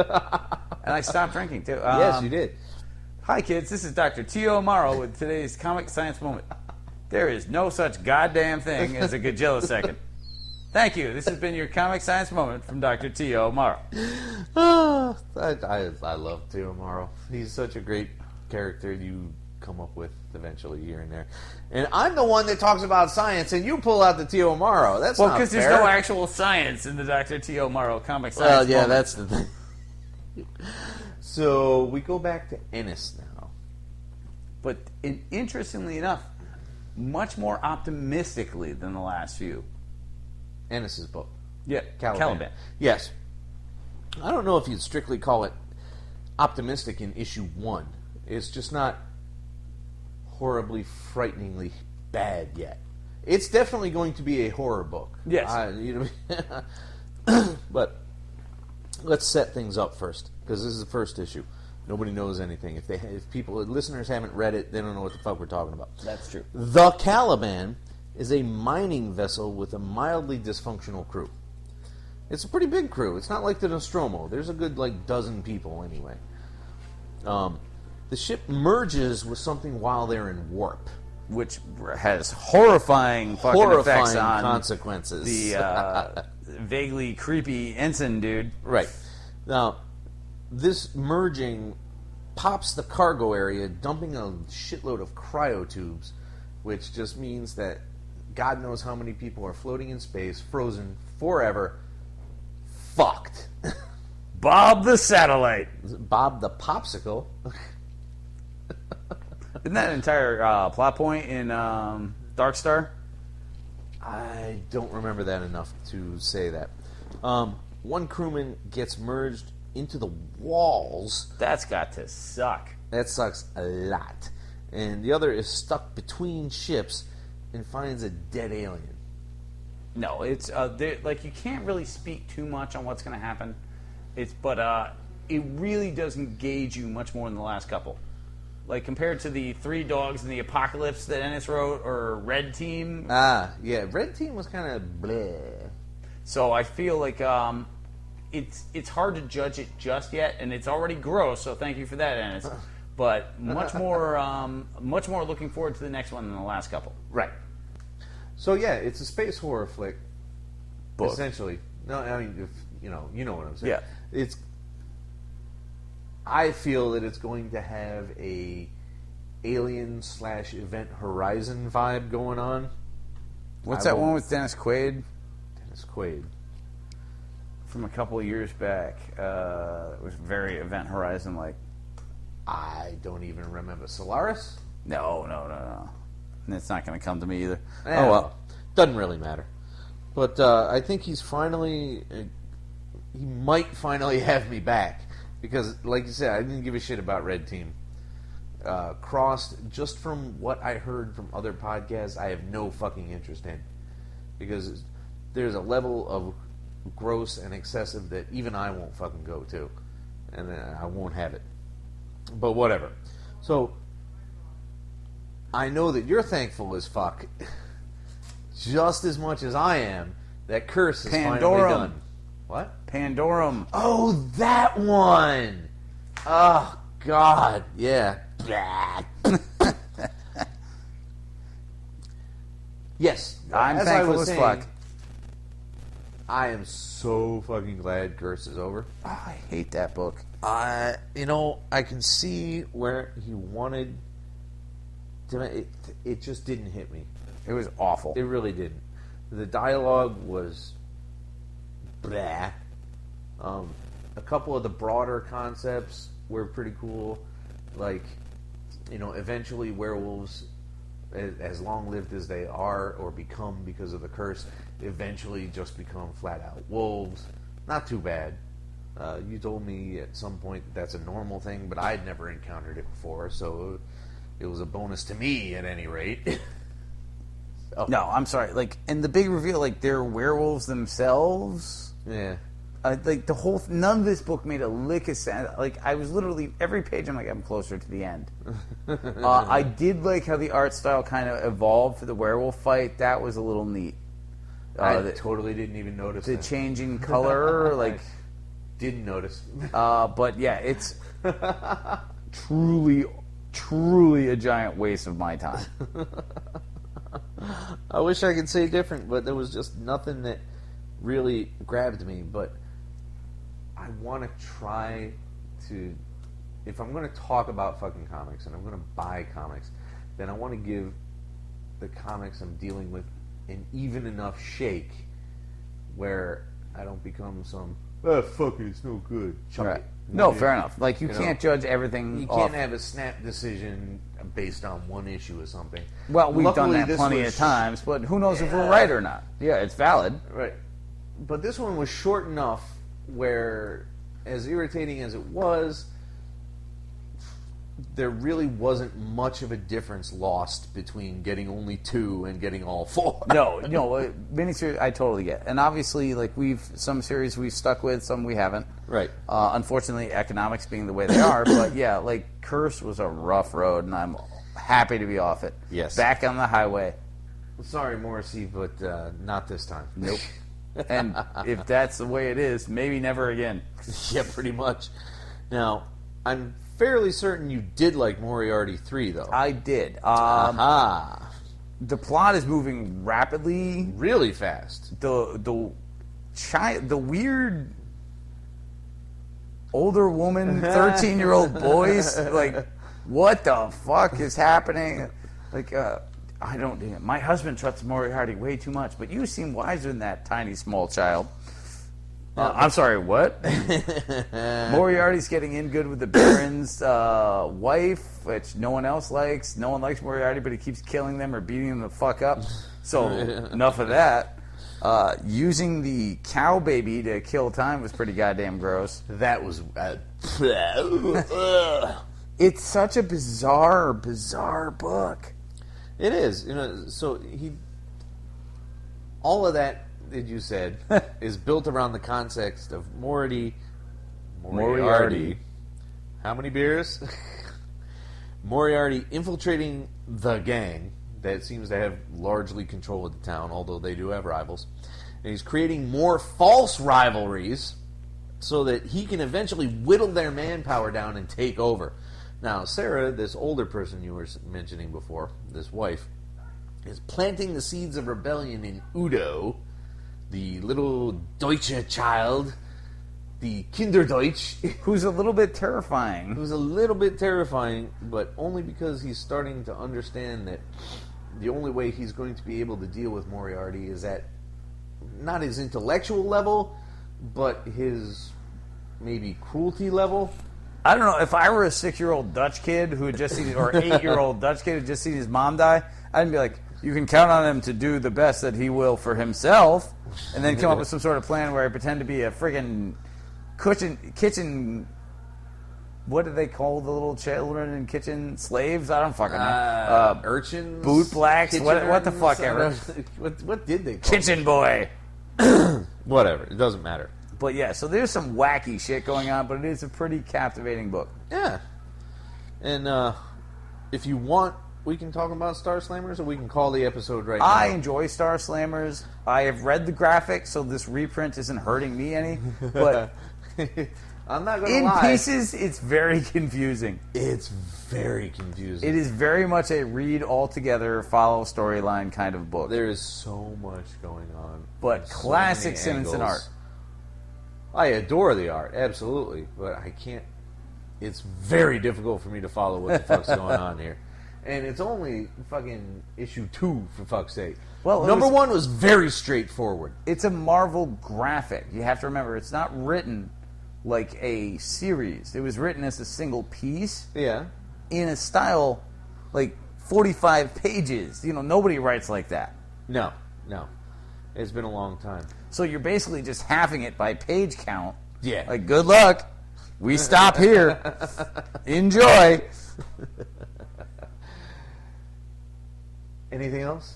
And I stopped drinking, too. Yes, you did. Hi, kids. This is Dr. T.O. Morrow with today's Comic Science Moment. There is no such goddamn thing as a gajillisecond. Thank you. This has been your Comic Science Moment from Dr. T.O. Morrow. I love T.O. Morrow. He's such a great character you come up with eventually here and there. And I'm the one that talks about science, and you pull out the T.O. Morrow. That's Well, not because fair. there's no actual science in the Dr. T.O. Morrow Comic Science Well, yeah, Moment. that's the thing. So we go back to Ennis now. But interestingly enough, much more optimistically than the last few. Ennis's book. Yeah, Caliban. Yes. I don't know if you'd strictly call it optimistic in issue 1. It's just not horribly, frighteningly bad yet. It's definitely going to be a horror book. Yes. But let's set things up first, because this is the first issue. Nobody knows anything. If listeners haven't read it, they don't know what the fuck we're talking about. That's true. The Caliban is a mining vessel with a mildly dysfunctional crew. It's a pretty big crew. It's not like the Nostromo. There's a good, dozen people anyway. The ship merges with something while they're in warp. Which has horrifying effects on consequences. The vaguely creepy ensign dude. Right. Now, this merging pops the cargo area, dumping a shitload of cryotubes, which just means that God knows how many people are floating in space, frozen forever, fucked. Bob the Satellite. Bob the Popsicle. Isn't that an entire plot point in Dark Star? I don't remember that enough to say that. One crewman gets merged into the walls. That's got to suck. That sucks a lot. And the other is stuck between ships and finds a dead alien. No, it's you can't really speak too much on what's going to happen. But it really does engage you much more than the last couple. Like, compared to the Three Dogs and the Apocalypse that Ennis wrote, or Red Team. Yeah, Red Team was kind of bleh. So I feel like it's hard to judge it just yet, and it's already gross, so thank you for that, Ennis. But much more looking forward to the next one than the last couple. Right. So yeah, it's a space horror flick, Book. essentially. No, I mean, if, you know what I'm saying. Yeah. I feel that it's going to have a Alien/Event Horizon vibe going on. What's that one with Dennis Quaid? Dennis Quaid. From a couple of years back. It was very Event Horizon-like. I don't even remember. Solaris? No. And it's not going to come to me either. Oh, well. Doesn't really matter. But I think he might finally have me back. Because, like you said, I didn't give a shit about Red Team. Crossed, just from what I heard from other podcasts, I have no fucking interest in. Because there's a level of gross and excessive that even I won't fucking go to. And I won't have it. But whatever. So, I know that you're thankful as fuck, just as much as I am, that Curse is finally done. What? Pandorum. Oh, that one! Oh, God. Yeah. Yes. I'm as thankful I was as saying, fuck. I am so fucking glad Curse is over. Oh, I hate that book. I can see where he wanted to. It just didn't hit me. It was awful. It really didn't. The dialogue was blah. A couple of the broader concepts were pretty cool. Like, eventually werewolves, as long-lived as they are or become because of the curse, eventually just become flat-out wolves. Not too bad. You told me at some point that's a normal thing, but I'd never encountered it before, so it was a bonus to me at any rate. So. No, I'm sorry. Like, and the big reveal, like, they're werewolves themselves. Yeah. Like, none of this book made a lick of sense. Like, I was literally, every page I'm like, I'm closer to the end. I did like how the art style kind of evolved for the werewolf fight. That was a little neat. I totally didn't even notice the that. changing color, like... Didn't notice. But yeah, it's truly a giant waste of my time. I wish I could say different, but there was just nothing that really grabbed me. But I want to try to... If I'm going to talk about fucking comics and I'm going to buy comics, then I want to give the comics I'm dealing with an even enough shake where I don't become some... fuck it, it's no good. Chuck Right. it. No, fair enough. Like, you can't judge everything You off. can't have a snap decision based on one issue or something. Well, we've Luckily, done that this plenty was of times, but who knows if we're right or not. Yeah, it's valid. Right. But this one was short enough where, as irritating as it was, there really wasn't much of a difference lost between getting only 2 and getting all 4. No, miniseries I totally get, and obviously, like some series we've stuck with, some we haven't. Right. Unfortunately, economics being the way they are, but yeah, like Curse was a rough road, and I'm happy to be off it. Yes. Back on the highway. Sorry, Morrissey, but not this time. Nope. And if that's the way it is, maybe never again. Yeah, pretty much. Now, I'm fairly certain you did like Moriarty 3, though. I did. Aha. The plot is moving rapidly. Really fast. The weird older woman, 13-year-old boys, like, what the fuck is happening? Like, I don't... My husband trusts Moriarty way too much, but you seem wiser than that tiny, small child. I'm sorry, what? Moriarty's getting in good with the Baron's wife, which no one else likes. No one likes Moriarty, but he keeps killing them or beating them the fuck up. So, enough of that. Using the cow baby to kill time was pretty goddamn gross. That was... It's such a bizarre book. It is. So all of that you said is built around the context of Moriarty Moriarty. How many beers? Moriarty infiltrating the gang that seems to have largely control of the town, although they do have rivals. And he's creating more false rivalries so that he can eventually whittle their manpower down and take over. Now, Sarah, this older person you were mentioning before, this wife, is planting the seeds of rebellion in Udo, the little Deutsche child, the Kinderdeutsch. Who's a little bit terrifying. Who's a little bit terrifying, but only because he's starting to understand that the only way he's going to be able to deal with Moriarty is at not his intellectual level, but his maybe cruelty level. I don't know, if I were a 6-year-old Dutch kid who had just seen, or 8-year-old Dutch kid who had just seen his mom die, I'd be like, you can count on him to do the best that he will for himself, and then come up with some sort of plan where I pretend to be a friggin' kitchen. What do they call the little children in kitchen? Slaves? I don't fucking know. Urchins? Boot blacks? What the fuck ever? What did they call Kitchen boy. Whatever. It doesn't matter. But yeah, so there's some wacky shit going on, but it is a pretty captivating book. Yeah. And if you want, we can talk about Star Slammers, or we can call the episode right now. I enjoy Star Slammers. I have read the graphic, so this reprint isn't hurting me any. But I'm not going to lie. In pieces, it's very confusing. It's very confusing. It is very much a read all together, follow storyline kind of book. There is so much going on. But so classic Simonson art. I adore the art, absolutely, but I can't. It's very difficult for me to follow what the fuck's going on here. And it's only fucking issue 2, for fuck's sake. Well, number 1 was very straightforward. It's a Marvel graphic. You have to remember, it's not written like a series. It was written as a single piece. Yeah. In a style like 45 pages. You know, nobody writes like that. No. It's been a long time. So you're basically just halving it by page count. Yeah. Like, good luck. We stop here. Enjoy. Anything else?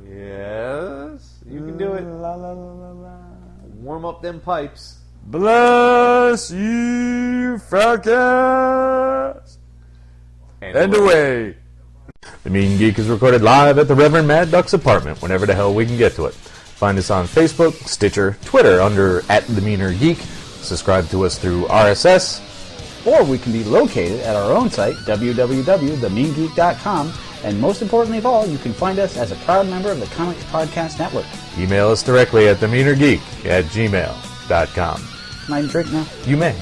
Yes, you can do it. La, la, la, la, la. Warm up them pipes. Bless you, Falcons. And away. The Mean Geek is recorded live at the Reverend Mad Duck's apartment whenever the hell we can get to it. Find us on Facebook, Stitcher, Twitter under @TheMeanerGeek. Subscribe to us through RSS. Or we can be located at our own site, www.themeangeek.com. And most importantly of all, you can find us as a proud member of the Comics Podcast Network. Email us directly at themeanergeek@gmail.com. Can I drink now? You may.